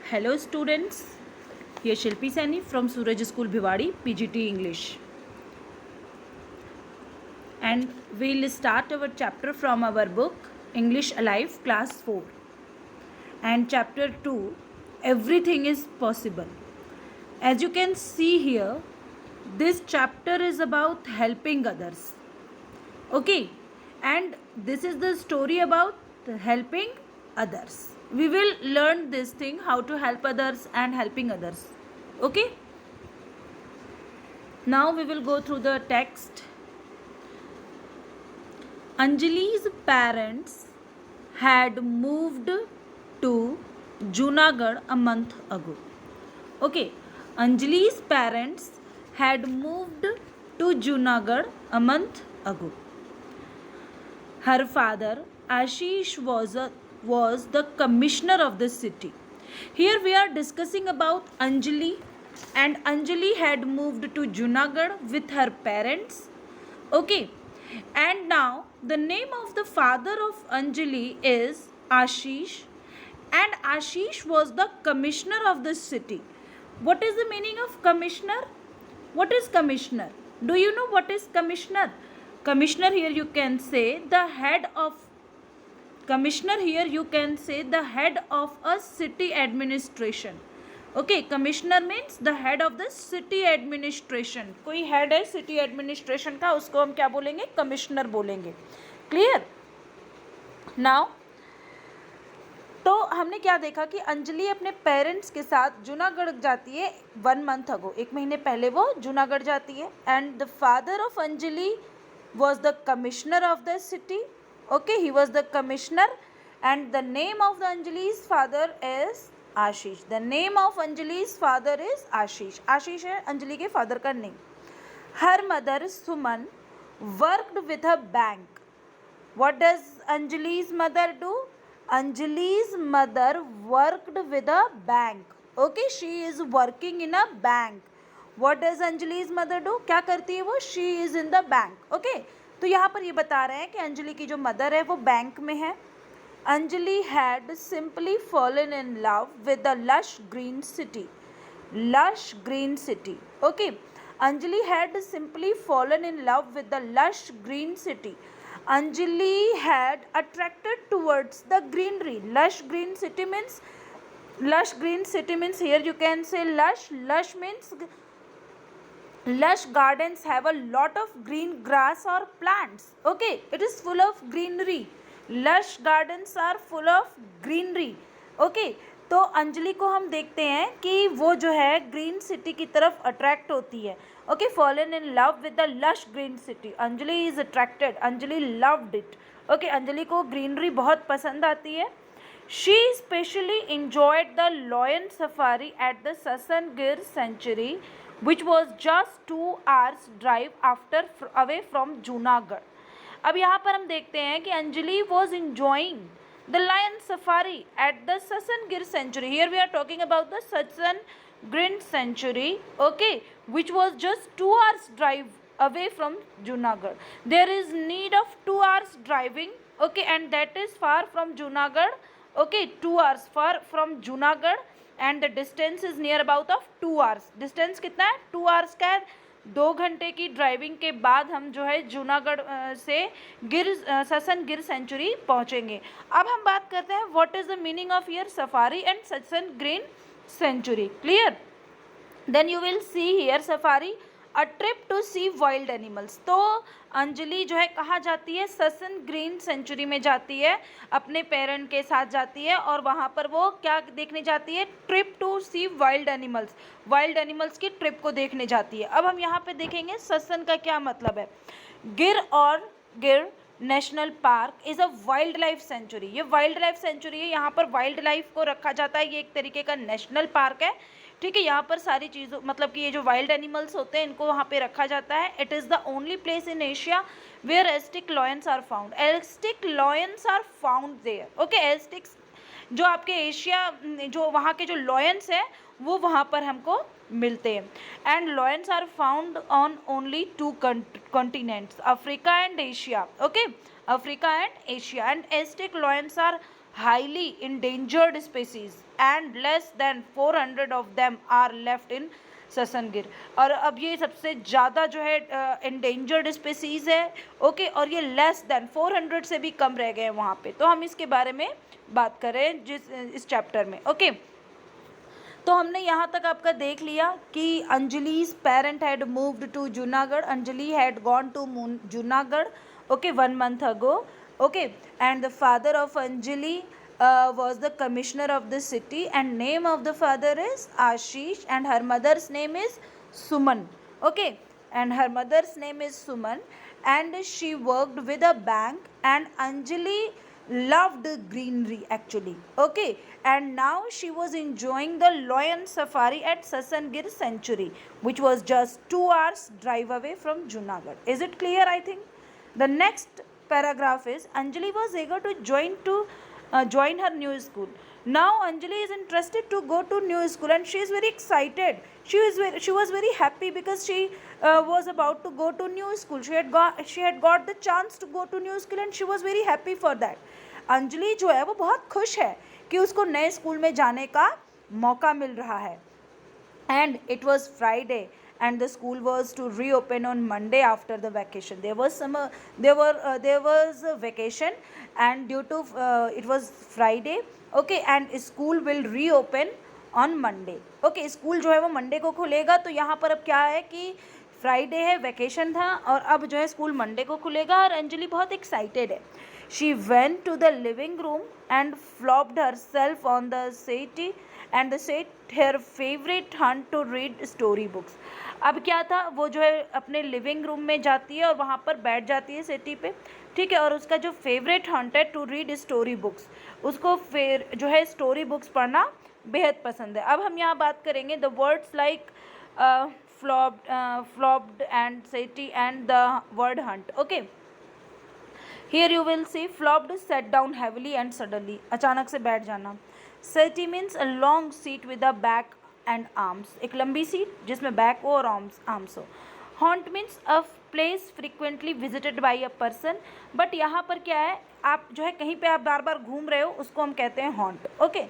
Hello students, here Shilpi Saini from Suraj School Bhiwadi, PGT English. And we'll start our chapter from our book English Alive Class 4. And chapter 2, Everything is Possible. As you can see here, this chapter is about helping others. Okay, and this is the story about helping others. We will learn this thing, how to help others and helping others. Okay, now we will go through the text. Anjali's parents had moved to Junagadh a month ago. Okay, Anjali's parents had moved to Junagadh a month ago. Her father, Ashish, was the commissioner of the city. Here we are discussing about Anjali, and Anjali had moved to Junagadh with her parents. Okay, and now the name of the father of Anjali is Ashish, and Ashish was the commissioner of the city. What is the meaning of commissioner? What is commissioner? Do you know what is commissioner? Commissioner here you can say the head of a city administration. Okay, commissioner means the head of the city administration. कोई head है city administration का, उसको हम क्या बोलेंगे? commissioner बोलेंगे. Clear? Now, तो हमने क्या देखा कि अंजलि अपने पेरेंट्स के साथ जूनागढ़ जाती है 1 month ago, 1 महीने पहले वो जूनागढ़ जाती है. And the father of Anjali was the commissioner of the city. Okay, he was the commissioner, and the name of the Anjali's father is Ashish. The name of Anjali's father is Ashish. Ashish है अंजलि के father का name. Her mother Suman worked with a bank. What does Anjali's mother do? Anjali's mother worked with a bank. Okay, she is working in a bank. What does Anjali's mother do? क्या करती है वो? She is in the bank. Okay, तो यहाँ पर ये बता रहे हैं कि अंजलि की जो मदर है वो बैंक में है. Anjali had simply fallen in love with the lush green city. Lush green city. Okay, Anjali had simply fallen in love with the lush green city. Anjali had attracted towards the greenery. Lush green city means here you can say lush. Lush means lush gardens have a lot of green grass or plants. Okay, it is full of greenery. Lush gardens are full of greenery. Okay, तो अंजलि को हम देखते हैं कि वो जो है green city की तरफ अट्रैक्ट होती है. Okay, fallen in love with the lush green city. Anjali is attracted, Anjali loved it. Okay, Anjali को ग्रीनरी बहुत पसंद आती है. She specially enjoyed the lion safari at the Sasan Gir Sanctuary, which was just 2 hours drive away from Junagadh. अब यहाँ पर हम देखते हैं कि Anjali was enjoying the lion safari at the Sasan Gir Sanctuary. Here we are talking about the Sasan Gir Sanctuary, okay, which was just 2 hours drive away from Junagadh. There is need of 2 hours driving, okay, and that is far from Junagadh. Okay, 2 hours far from Junagadh, and the distance is near about of 2 hours. Distance कितना है? 2 hours का है. 2 घंटे की driving के बाद हम जो है जूनागढ़ से ससन गिर सेंचुरी पहुंचेंगे. अब हम बात करते हैं what is the meaning of यर safari and Sasan green sanctuary. Clear? Then you will see here safari a trip to see wild animals. तो अंजलि जो है कहाँ जाती है? ससन ग्रीन सेंचुरी में जाती है, अपने पेरेंट के साथ जाती है, और वहाँ पर वो क्या देखने जाती है? Trip to see wild animals. Wild animals की ट्रिप को देखने जाती है. अब हम यहाँ पे देखेंगे ससन का क्या मतलब है. गिर national park is a wild life sanctuary. ये वाइल्ड लाइफ सेंचुरी है, यहाँ पर वाइल्ड लाइफ को रखा जाता है. ये एक तरीके का नेशनल पार्क है. ठीक है, यहाँ पर सारी चीज़ों मतलब कि ये जो वाइल्ड एनिमल्स होते हैं इनको वहाँ पे रखा जाता है. It is the only place in Asia where Asiatic lions are found. Asiatic lions are found there. Okay, Asiatics जो आपके एशिया जो वहाँ के जो लॉयंस है वो वहाँ पर हमको मिलते हैं. And lions are found on only 2 continents, Africa and Asia. Okay, Africa and Asia. And Asiatic lions are highly endangered species and less than 400 of them are left in ससनगिर। और अब ये सबसे ज़्यादा जो है endangered species है, okay, और ये लेस देन 400 से भी कम रह गए हैं वहाँ पे। तो हम इसके बारे में बात करें इस चैप्टर में, ओके। तो हमने यहाँ तक आपका देख लिया कि Anjali's parent had moved to Junagadh, Anjali had gone to Junagadh, okay, 1 month ago, okay, and the father of Anjali was the commissioner of the city, and name of the father is Ashish, and her mother's name is Suman, okay, and her mother's name is Suman, and she worked with a bank, and Anjali loved greenery actually, okay, and now she was enjoying the lion safari at Sasangir Sanctuary, which was just 2 hours drive away from Junagadh. Is it clear? I think the next paragraph is Anjali was eager to join her new school. Now Anjali is interested to go to new school, and she is very excited. She was very happy because she was about to go to new school. She had got the chance to go to new school, and she was very happy for that. Anjali जो है वो बहुत खुश है कि उसको नए school में जाने का मौका मिल रहा है। And it was Friday, and the school was to reopen on Monday after the vacation. There was a vacation, and due to it was Friday, okay, and school will reopen on Monday, okay, school जो है वो Monday को खुलेगा। तो यहाँ पर अब क्या है कि फ्राइडे है, वैकेशन था, और अब जो है स्कूल मंडे को खुलेगा, और अंजलि बहुत एक्साइटेड है। She went to the living room and flopped herself on the settee and set her favorite hunt to read story books. अब क्या था, वो जो है अपने लिविंग रूम में जाती है और वहाँ पर बैठ जाती है सेटी पे, ठीक है, और उसका जो फेवरेट हंट है टू रीड स्टोरी बुक्स, उसको फिर जो है स्टोरी बुक्स पढ़ना बेहद पसंद है। अब हम यहाँ बात करेंगे the words like flopped and sati and the word hunt, okay. Here you will see flopped, sat down heavily and suddenly, अचानक से बैठ जाना। Sati means a long seat with a back and arms, एक लंबी seat जिसमें back हो और arms हो। Haunt means a place frequently visited by a person, but यहाँ पर क्या है, आप जो है कहीं पे आप बार बार घूम रहे हो, उसको हम कहते हैं हॉन्ट, ओके।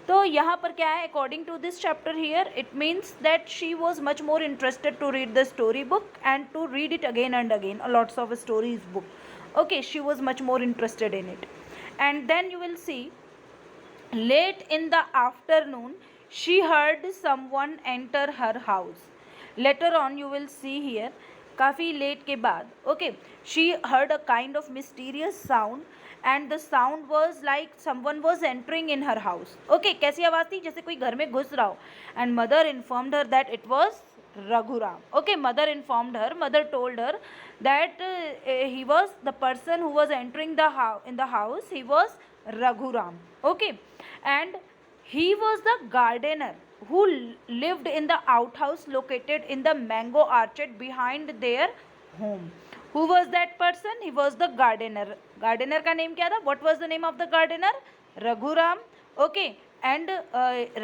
तो यहाँ पर क्या है, according to this chapter here it means that she was much more interested to read the story book and to read it again and again, lots of stories book, okay, she was much more interested in it. And then you will see late in the afternoon she heard someone enter her house. Later on you will see here, काफ़ी late के बाद, okay, she heard a kind of mysterious sound and the sound was like someone was entering in her house, okay, कैसी आवाज़ थी, जैसे कोई घर में घुस रहा हो। And mother informed her that it was Raghuram, okay, mother told her that he was the person who was entering in the house, he was Raghuram, okay, and he was the gardener who lived in the outhouse located in the mango orchard behind their home. Who was that person? He was the gardener. Gardener का name क्या था? What was the name of the gardener? Raghuram, okay, and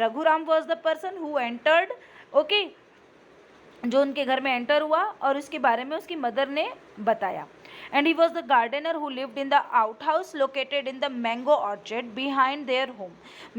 Raghuram was the person who entered, okay, जो उनके घर में enter हुआ और उसके बारे में उसकी मदर ने बताया। And he was the gardener who lived in the out house located in the mango orchard behind their home.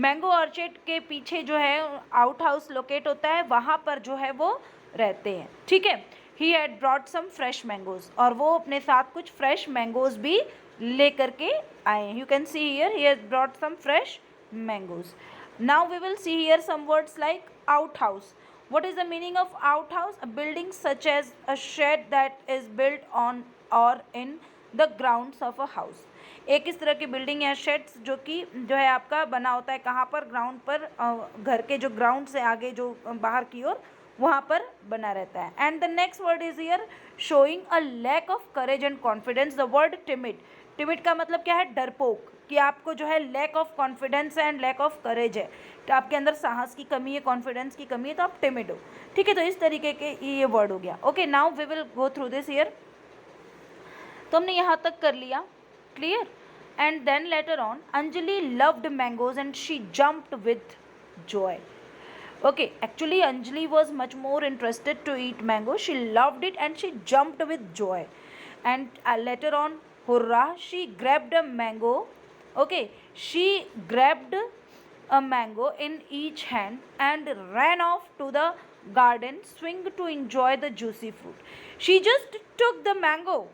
Mango orchard के पीछे जो है आउट हाउस लोकेट होता है, वहाँ पर जो है वो रहते हैं, ठीक है। He had brought some fresh mangoes, और वो अपने साथ कुछ फ्रेश मैंगोज भी ले करके आए हैं। You can see here he has brought some fresh mangoes. Now we will see here some words like out house. What is the meaning of outhouse? A building such as a shed that is built on or in the grounds of a house. एक इस तरह की building या shades जो कि जो है आपका बना होता है कहाँ पर, ग्राउंड पर, घर के जो ग्राउंड से आगे जो बाहर की ओर वहाँ पर बना रहता है। And the next word is here showing a lack of courage and confidence. The word timid, timid का मतलब क्या है, डरपोक, कि आपको जो है lack of confidence and lack of courage है, तो आपके अंदर साहस की कमी है, कॉन्फिडेंस की कमी है, तो आप टिमिड हो, ठीक है। तो इस तरीके के ये वर्ड हो गया, okay. Now we will go through this here. तो हमने यहाँ तक कर लिया, clear. And then later on Anjali loved mangoes and she jumped with joy, okay, actually Anjali was much more interested to eat mango. She loved it and she jumped with joy, and later on, hurrah, she grabbed a mango, Okay, she grabbed a mango in each hand and ran off to the garden swing to enjoy the juicy fruit. She just took the mango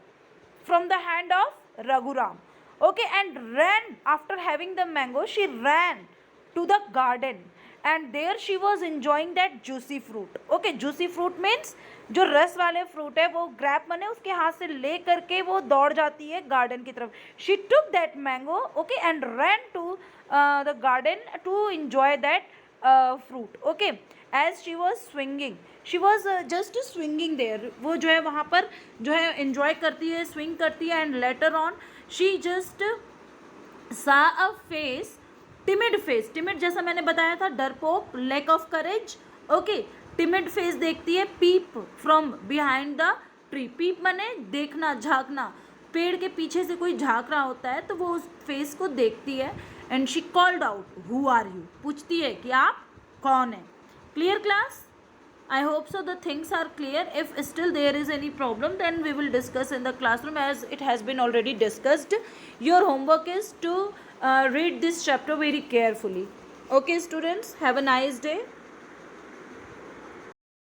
from the hand of Raghuram. Okay, and ran after having the mango. She ran to the garden and there she was enjoying that juicy fruit. Okay, juicy fruit means जो रस वाले fruit है वो grab मने उसके हाथ से ले करके वो दौड़ जाती है गार्डन की तरफ. She took that mango okay and ran to the garden to enjoy that fruit. Okay, as she was swinging, she was just swinging there. वो जो है वहाँ पर जो है enjoy करती है, swing करती है and later on she just saw a face, timid face. timid जैसा मैंने बताया था डरपोक, lack of courage. Okay, timid face देखती है. peep from behind the tree. peep माने देखना, झांकना. पेड़ के पीछे से कोई झांक रहा होता है तो वो उस फेस को देखती है. And she called out, who are you? पूछती है कि आप कौन है. Clear class? I hope so the things are clear. If still there is any problem, then we will discuss in the classroom as it has been already discussed. Your homework is to read this chapter very carefully. Okay students, have a nice day.